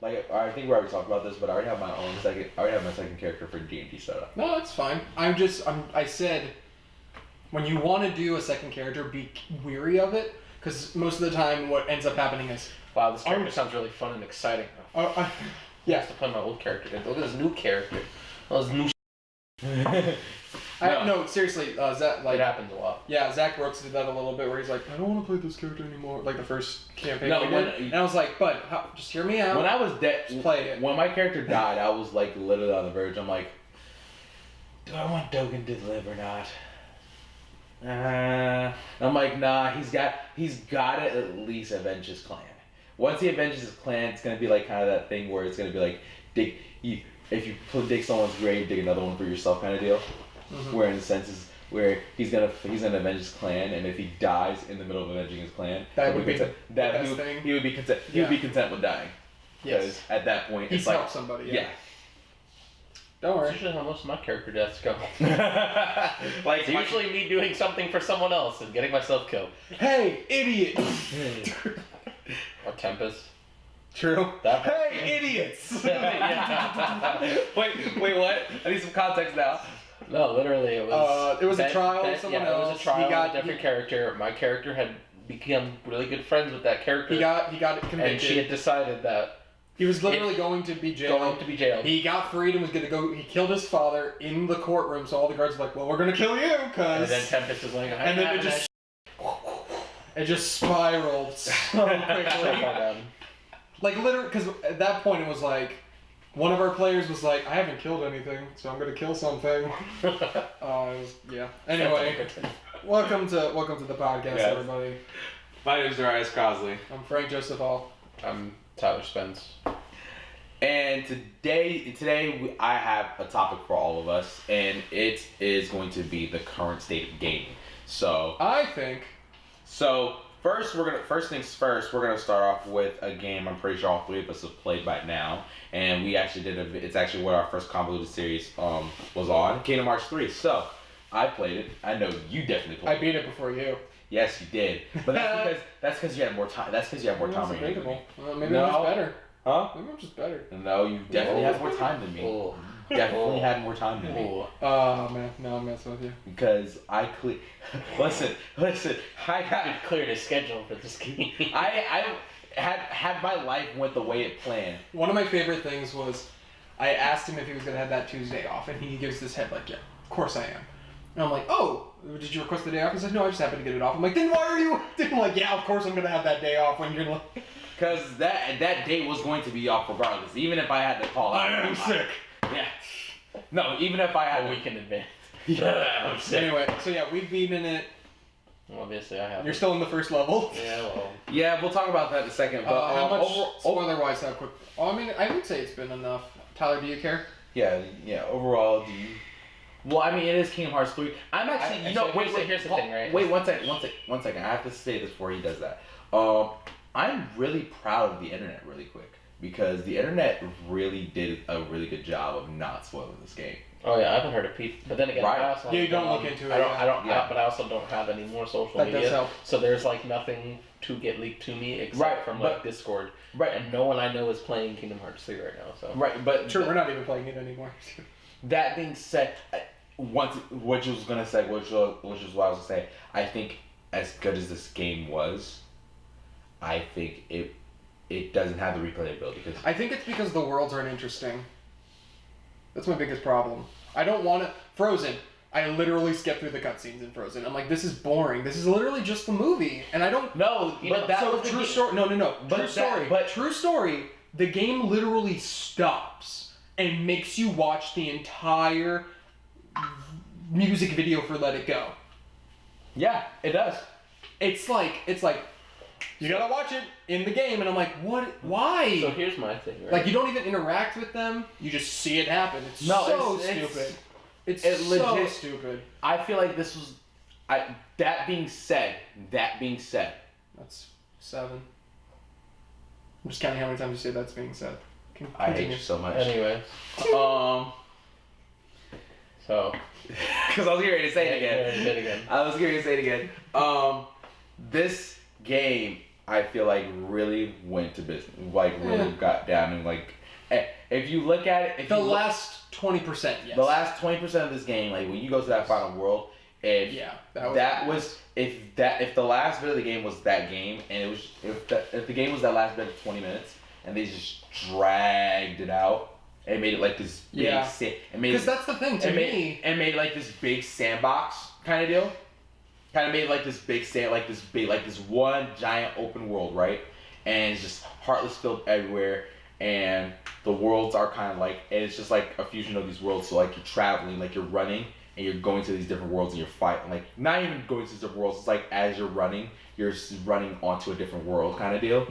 like I think we already talked about this, but I already have my own second. I already have my second character for D&D Soda. No, that's fine. I said, when you want to do a second character, be weary of it, because most of the time, what ends up happening is, wow, this character sounds really fun and exciting. yeah, To play my old character. Look at this new character. All this new. No, seriously, Zach, like, it happens a lot. Yeah, Zach Brooks did that a little bit, where he's like, I don't want to play this character anymore. Like the first campaign. No, and I was like, bud, just hear me out. When I was just play it. When my character died, I was like literally on the verge. I'm like, do I want Dogen to live or not? I'm like, nah. He's got to at least avenge his clan. Once he avenges his clan, it's gonna be like kind of that thing where it's gonna be like, if you dig someone's grave, dig another one for yourself, kind of deal. Mm-hmm. Where in the sense is where he's gonna avenge his clan, and if he dies in the middle of avenging his clan, that would be the best thing. He would be content. He would be content with dying. Yes. At that point, he's it's like helped somebody. Yeah. Don't worry. That's usually how most of my character deaths go. Like it's usually me doing something for someone else and getting myself killed. Hey, idiot! Or Tempest. True. Hey, idiots! Wait, what? I need some context now. No, literally, it was a trial of someone else. It was a trial of a different character. My character had become really good friends with that character. He got convicted. And she had decided that he was literally going to be jailed. He got freed and was going to go. He killed his father in the courtroom. So all the guards were like, "Well, we're going to kill you," because. And then Tempest was like, and then it just spiraled so quickly. Like literally, because at that point it was like, one of our players was like, "I haven't killed anything, so I'm gonna kill something." Yeah. Anyway, welcome to the podcast, everybody. My name is Darius Crosley. I'm Frank Joseph Hall. I'm Tyler Spence. And today I have a topic for all of us, and it is going to be the current state of gaming. So First things first, we're gonna start off with a game I'm pretty sure all three of us have played by now, and we actually it's actually what our first convoluted series was on, Kingdom Hearts 3. So I played it. I know you definitely played it. I beat it before you. Yes, you did. But that's because you had more time. That's because you had more time than me. Maybe I'm just better. Huh? Maybe I'm just better. No, you definitely had more time than me. Definitely had more time than me. Oh man, no, I'm messing with you. Because listen, I got cleared a schedule for this game. I had my life went the way it planned. One of my favorite things was, I asked him if he was gonna have that Tuesday off, and he gives this head like, "Yeah, of course I am." And I'm like, "Oh, did you request the day off?" He's like, "No, I just happened to get it off." I'm like, "Then why are you?" I'm like, "Yeah, of course I'm gonna have that day off when you're like." Because that day was going to be off regardless, even if I had to call out. I am sick. Yeah. No, even if I had a week in advance. Yeah, I'm sick. Anyway, so yeah, we've beaten it. Obviously, I have. You're still in the first level. Yeah, well. Yeah, we'll talk about that in a second. But how much spoiler-wise? How quick? Oh, I mean, I would say it's been enough. Tyler, do you care? Yeah. Overall, do you? Well, I mean, it is Kingdom Hearts 3. I'm actually, here's the thing, right? Wait, one second. I have to say this before he does that. I'm really proud of the internet really quick, because the internet really did a really good job of not spoiling this game. Oh yeah, I haven't heard of people, but then again, right. I also you don't look into it. But I also don't have any more social that media. Does help. So there's like nothing to get leaked to me except from like Discord. Right. And no one I know is playing Kingdom Hearts 3 right now. So. Right, but we're not even playing it anymore. That being said, what you was gonna say, which was what I was gonna say, I think as good as this game was, I think it doesn't have the replayability. Because I think it's because the worlds aren't interesting. That's my biggest problem. I don't want to... Frozen. I literally skipped through the cutscenes in Frozen. I'm like, this is boring. This is literally just the movie. And I don't... No, but that was true story. No. True story. The game literally stops and makes you watch the entire music video for Let It Go. Yeah, it does. It's like... You gotta watch it in the game, and I'm like, what? Why? So here's my thing, right? Like, you don't even interact with them. You just see it happen. It's so stupid. It's so stupid. I feel like this was... That being said... That's 7. I'm just counting how many times you say that's being said. Continue. I hate you so much. Anyway. So... Because I was getting ready to say it again. I was getting ready to say it again. This game, I feel like really went to business, like really got down and like, if you look at it, the last 20%, yes. The last 20% of this game, like when you go to that final world, if if the last bit of the game was that game, and it was if the game was that last bit of 20 minutes, and they just dragged it out and made it like this big, because that's the thing to me, and made like this big sandbox kind of deal. Kind of made like this big this one giant open world, right? And it's just heartless filled everywhere, and the worlds are kind of like, and it's just like a fusion of these worlds. So like you're traveling, like you're running, and you're going to these different worlds, and you're fighting. Like not even going to these different worlds. It's like as you're running onto a different world kind of deal,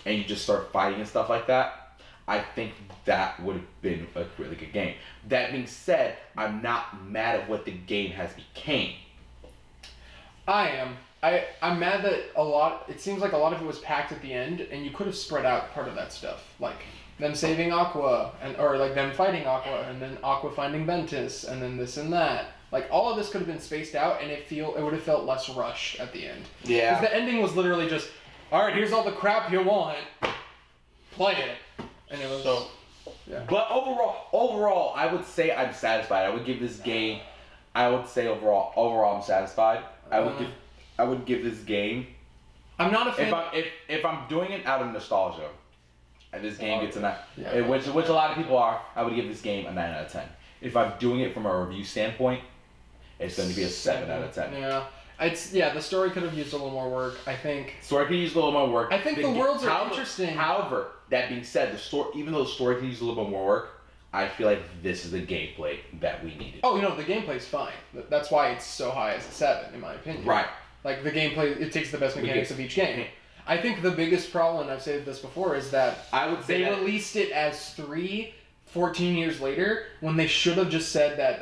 and you just start fighting and stuff like that. I think that would have been a really good game. That being said, I'm not mad at what the game has became. I am. I'm mad that it seems like a lot of it was packed at the end, and you could have spread out part of that stuff. Like, them saving Aqua, or like them fighting Aqua, and then Aqua finding Ventus, and then this and that. Like, all of this could have been spaced out, and it would have felt less rushed at the end. Yeah. Because the ending was literally just, alright, here's all the crap you want, play it. And it was... So, yeah. But overall, I would say I'm satisfied. I would give this game, overall I'm satisfied. I would give this game. I'm not a fan. If I'm doing it out of nostalgia, and this game gets a 9, which a lot of people are, I would give this game a 9 out of 10. If I'm doing it from a review standpoint, it's going to be a 7 out of 10. Yeah, the story could have used a little more work. I think. Story could use a little more work. I think the worlds are interesting. However, that being said, even though the story could use a little bit more work, I feel like this is the gameplay that we needed. Oh, the gameplay's fine. That's why it's so high as a 7, in my opinion. Right. Like, the gameplay, it takes the best mechanics of each game. I think the biggest problem, and I've said this before, is that they released it as 14 years later, when they should have just said that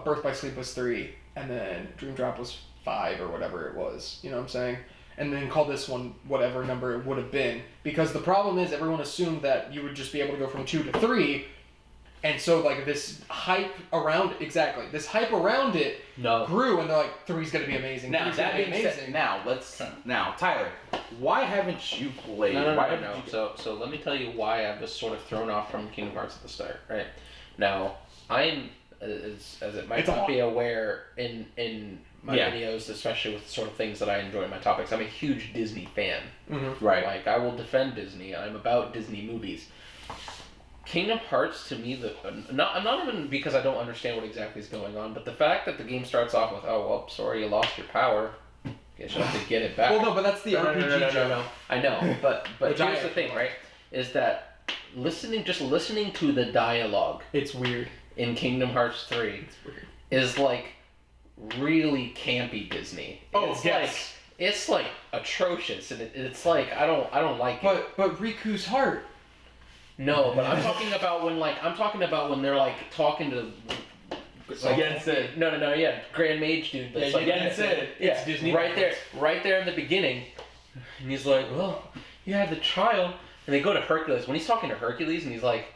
Birth by Sleep was 3, and then Dream Drop was 5, or whatever it was. You know what I'm saying? And then call this one whatever number it would have been. Because the problem is, everyone assumed that you would just be able to go from 2 to 3, and so, like, this hype around it grew, and they're like, 3's gonna be amazing. Now, that being said, now, Tyler, why haven't you played? No. So let me tell you why I was sort of thrown off from Kingdom Hearts at the start, right? Now, I'm, as it might not be aware, in my videos, especially with the sort of things that I enjoy in my topics, I'm a huge Disney fan. Mm-hmm. Right. Like, I will defend Disney. I'm about Disney movies. Kingdom Hearts, to me, not even because I don't understand what exactly is going on, but the fact that the game starts off with, oh, well, sorry, you lost your power. Guess you'll have to get it back. Well, no, but that's the RPG joke. No. I know, but here's the thing, right? Is that listening to the dialogue... It's weird. ...in Kingdom Hearts 3 it's weird. Is, like, really campy Disney. It's like atrocious, and it's like, I don't like it. But Riku's heart... No, but I'm talking about when they're like talking to. Against it. No, yeah, Grand Mage dude. That's against it. It's Disney. Right there in the beginning, and he's like, "Well, you had the child," and they go to Hercules. When he's talking to Hercules, and he's like,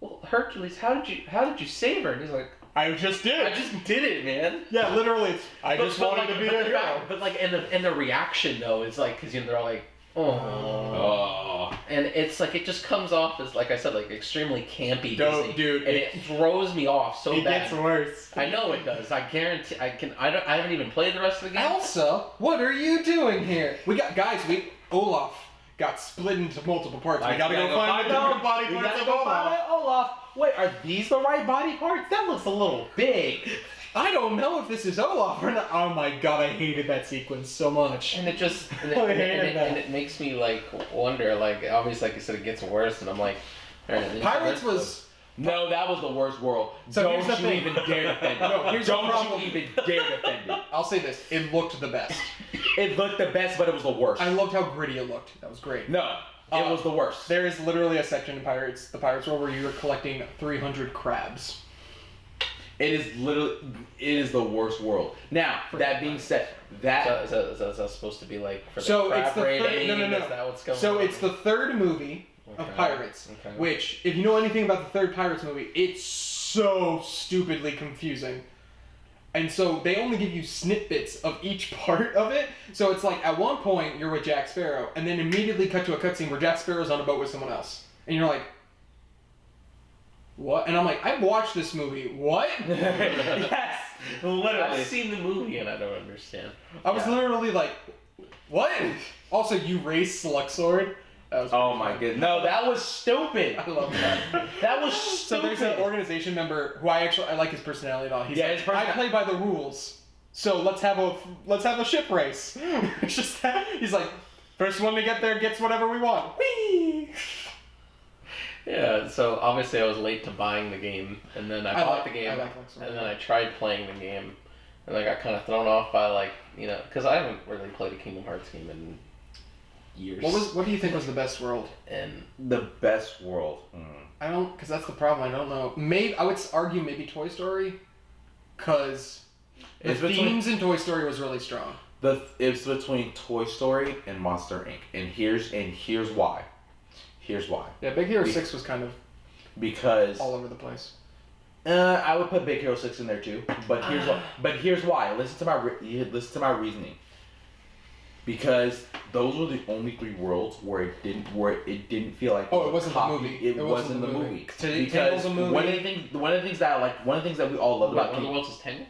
"Well, Hercules, how did you save her?" And he's like, I just did it, man. Yeah, literally. I just wanted to be their hero. But like, and the reaction though is like, because they're all like. Oh. And it's like, it just comes off as, like I said, like extremely campy Disney. Dude, and it throws me off so bad. It gets worse. I know it does. I guarantee. I haven't even played the rest of the game. Elsa, what are you doing here? Olaf got split into multiple parts. We gotta go find the different body parts of Olaf. Wait, are these the right body parts? That looks a little big. I don't know if this is Olaf or not. Oh my god, I hated that sequence so much. And it makes me like wonder, like, obviously, like I said, it gets worse, and I'm like, Pirates was... No, that was the worst world. So don't you even dare defend it. No, here's the problem. You even dare defend it. I'll say this, it looked the best. It looked the best, but it was the worst. I loved how gritty it looked. That was great. No, it was the worst. There is literally a section in the Pirates world, where you are collecting 300 crabs. It is the worst world. Now, that being said, is that supposed to be like for the it's the rating? No. Is that what's going on? on? It's the third movie of Pirates, which, if you know anything about the third Pirates movie, it's so stupidly confusing. And so they only give you snippets of each part of it. So it's like at one point you're with Jack Sparrow, and then immediately cut to a cutscene where Jack Sparrow's on a boat with someone else, and you're like, what? And I'm like, I've watched this movie. What? Yes, literally. I've seen the movie and I don't understand. I was literally like, what? Also, you race Luxord. That was Oh my goodness. No, that was stupid. I love that. That was So stupid. there's an organization member who I like his personality and all. He's Yeah, like, his person- I play by the rules. So let's have a ship race. It's just that he's like, first one to get there gets whatever we want. Whee! Yeah, so obviously I was late to buying the game, and then I bought the game, I like Luxord. and then I tried playing the game, and I got kind of thrown off by because I haven't really played a Kingdom Hearts game in years. What do you think was the best world? And The best world. I don't, because that's the problem. I don't know. Maybe I would argue maybe Toy Story, because the It's between- themes in Toy Story was really strong. It's between Toy Story and Monster Inc. And here's why. Here's why. Yeah, Big Hero 6 was kind of Because all over the place. I would put Big Hero 6 in there too. But here's why. But here's why. Listen to my reasoning. Because those were the only 3 worlds where it didn't feel like Oh, it wasn't the copy. movie. It wasn't the movie. Tangle's Because a movie. one of the things that I like, one of the things that we all love one about of the King. worlds is Tangled.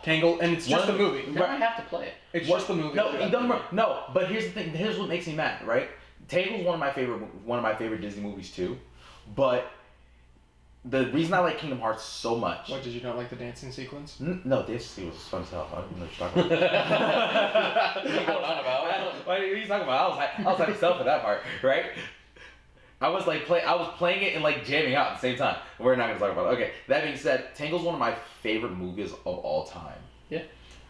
Tangle, and it's just One the of movie. Now I have to play it. It's What- just the movie. No, you don't remember. No, but here's the thing. Here's what makes me mad, right? Tangle's one of my favorite Disney movies too, but the reason I like Kingdom Hearts so much. What, did you not like the dancing sequence? No, this was fun as hell. I don't even know what you're talking about. What are you going on about? What are you talking about? I was like myself for that part, right? I was playing it and like jamming out at the same time. We're not gonna talk about it. Okay. That being said, Tangle's one of my favorite movies of all time. Yeah.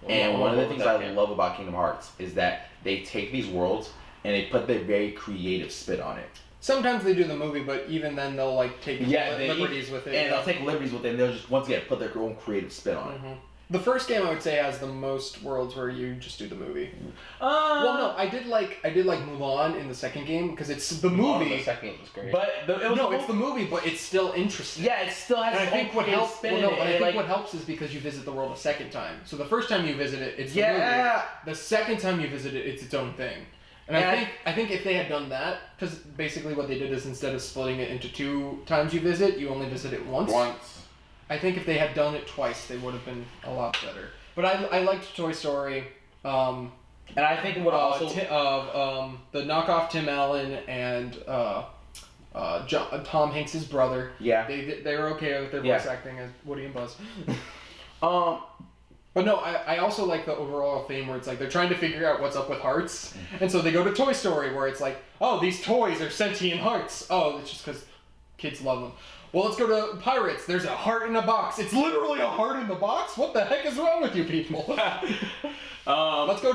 And one of the things I can. love about Kingdom Hearts is that they take these worlds and they put their very creative spin on it. Sometimes they do the movie, but even then they'll like take They- liberties with it. And they'll take liberties with it and they'll just once again put their own creative spin on it. Mhm. The first game I would say has the most worlds where you just do the movie. Well, Well, no, I did like Mulan in the second game because it's the The movie. second was great. But It's the movie, but it's still interesting. yeah, it still has And I its think own what creative helps. spin Well, in no, it. but I and, think like, what helps is because you visit the world a second time. So the first time you visit it, it's the movie. yeah. The second time you visit it, it's its own thing. And Yeah. I think if they had done that, because basically what they did is instead of splitting it into 2 times you visit, you only visit it once. I think if they had done it twice, they would have been a lot better. But I liked Toy Story. And I think what also The knockoff Tim Allen and Tom Hanks' brother. yeah. They were okay with their Yeah. voice acting as Woody and Buzz. Um But no, I also like the overall theme where it's like they're trying to figure out what's up with hearts. And so they go to Toy Story where it's like, oh, these toys are sentient hearts. Oh, it's just because kids love them. Well, let's go to Pirates. There's a heart in a box. It's literally a heart in the box? What the heck is wrong with you people? Let's go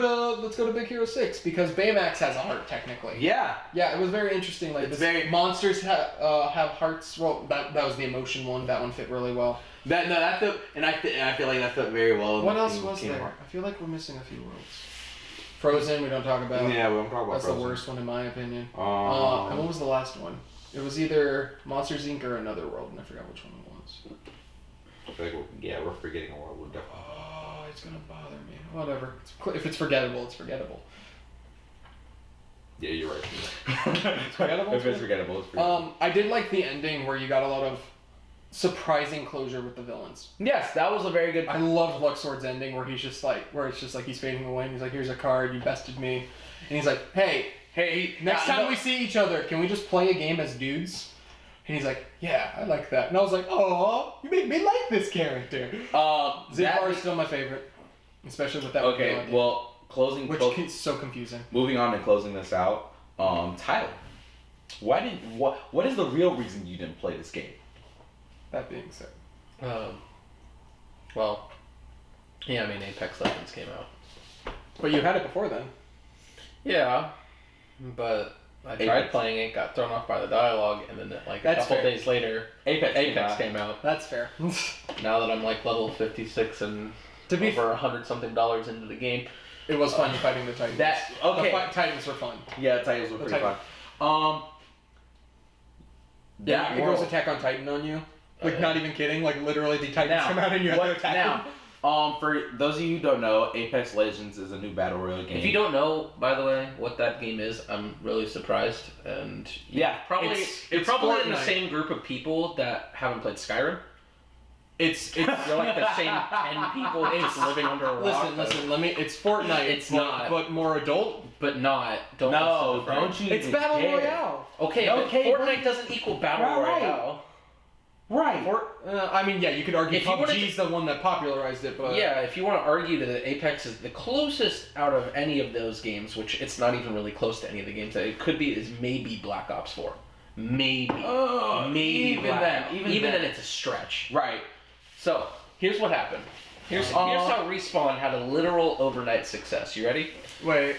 to Big Hero 6 because Baymax has a heart technically. yeah. Yeah, it was very interesting. Like It's this, very- monsters have hearts. Well, that was the emotion one. That one fit really well. That fit and I feel like that fit very well. in What the else theme of was Kingdom there? Hearts. I feel like we're missing a few worlds. Frozen, we don't talk about. Yeah, we don't talk about That's Frozen. the worst one in my opinion. And Um, what was the last one? It was either Monsters Inc. or Another World, and I forgot which one it was. I feel like we're forgetting a lot. We're definitely. Oh, it's gonna bother me. Whatever. If it's forgettable, it's forgettable. Yeah, you're right. It's forgettable. If it's forgettable, it's forgettable. I did like the ending where you got a lot of surprising closure with the villains. Yes, that was a very good. I loved Luxord's ending where he's just like, he's fading away and he's like, here's a card, you bested me. And he's like, hey, next time we see each other, can we just play a game as dudes? And he's like, yeah, I like that. And I was like, oh, you make me like this character. Zipbar is still my favorite, especially with that. Okay, one, well, which is so confusing. moving on and closing this out. Tyler, what is the real reason you didn't play this game? That being said, Well, yeah, I mean, Apex Legends came out. but you had it before then. Yeah, but I tried Apex. playing it, got thrown off by the dialogue, and then like a That's couple fair. days later, Apex came out. That's fair. Now that I'm like level 56 and To be over $100 something into the game, It was fun fighting the Titans. Okay. The Titans were fun. Yeah, Titans were The pretty fun. Titans. That It goes world. Attack on Titan on you. Like, Okay. not even kidding. Like, literally, the Titans Now, come out and you have to attack them. For those of you who don't know, Apex Legends is a new battle royale game. If you don't know, by the way, what that game is, I'm really surprised. And Yeah, you're probably in the Fortnite. same group of people that haven't played Skyrim. It's You're like the same 10 people just living under a rock. listen. It's Fortnite. It's but, not. but more adult. But not. Don't no, listen to don't you? It's even battle dare. royale. Okay, Okay, but but- Fortnite doesn't equal battle Right. royale. Right. I mean, yeah, you could argue If you wanted PUBG's the one that popularized it, but Yeah, if you want to argue that Apex is the closest out of any of those games, which it's not even really close to any of the games that it could be, is maybe Black Ops 4. Maybe. Maybe even Black then, Ops. even then. it's a stretch. Right. So, here's what happened. Here's how Respawn had a literal overnight success. You ready? wait.